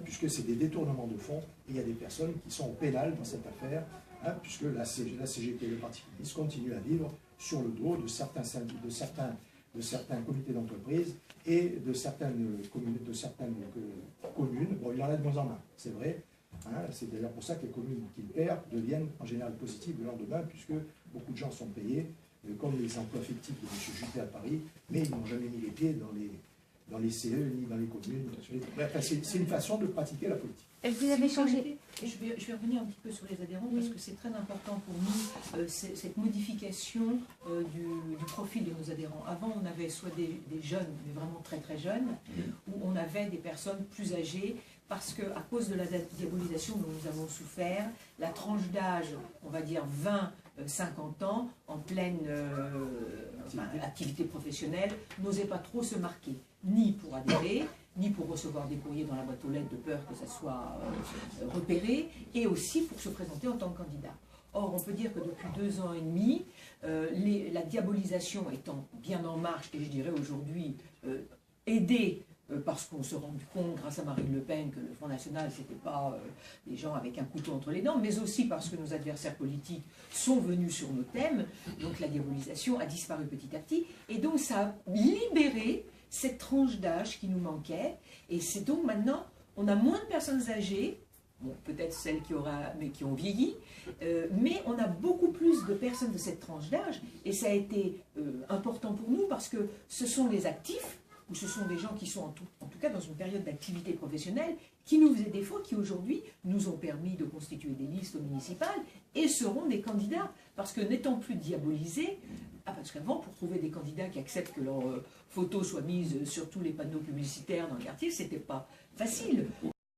puisque c'est des détournements de fonds, et il y a des personnes qui sont au pénal dans cette affaire, puisque la CGT et le Parti communiste continuent à vivre sur le dos de certains comités d'entreprise et de certaines communes. Bon, il y en a de moins en moins, c'est vrai. C'est d'ailleurs pour ça que les communes qui le perdent deviennent en général positives le lendemain, puisque beaucoup de gens sont payés, comme les emplois fictifs de M. Juppé à Paris, mais ils n'ont jamais mis les pieds dans les CE ni dans les communes. C'est une façon de pratiquer la politique. Et vous avez changé. Je vais revenir un petit peu sur les adhérents, parce que c'est très important pour nous, cette modification du profil de nos adhérents. Avant, on avait soit des jeunes, mais vraiment très très jeunes, ou on avait des personnes plus âgées, parce qu'à cause de la diabolisation dont nous avons souffert, la tranche d'âge, on va dire 20-50 ans, en pleine activité professionnelle, n'osait pas trop se marquer, ni pour adhérer, ni pour recevoir des courriers dans la boîte aux lettres de peur que ça soit repéré, et aussi pour se présenter en tant que candidat. Or, on peut dire que depuis 2 ans et demi, la diabolisation étant bien en marche, et je dirais aujourd'hui aidée, parce qu'on se rend compte, grâce à Marine Le Pen, que le Front National, ce n'était pas des gens avec un couteau entre les dents, mais aussi parce que nos adversaires politiques sont venus sur nos thèmes, donc la diabolisation a disparu petit à petit, et donc ça a libéré cette tranche d'âge qui nous manquait, et c'est donc maintenant, on a moins de personnes âgées, bon, peut-être celles qui ont vieilli, mais on a beaucoup plus de personnes de cette tranche d'âge, et ça a été important pour nous, parce que ce sont les actifs, ou ce sont des gens qui sont en tout cas dans une période d'activité professionnelle, qui nous faisaient défaut, qui aujourd'hui nous ont permis de constituer des listes municipales et seront des candidats. Parce que n'étant plus diabolisés, parce qu'avant, pour trouver des candidats qui acceptent que leurs photos soient mises sur tous les panneaux publicitaires dans le quartier, c'était pas facile.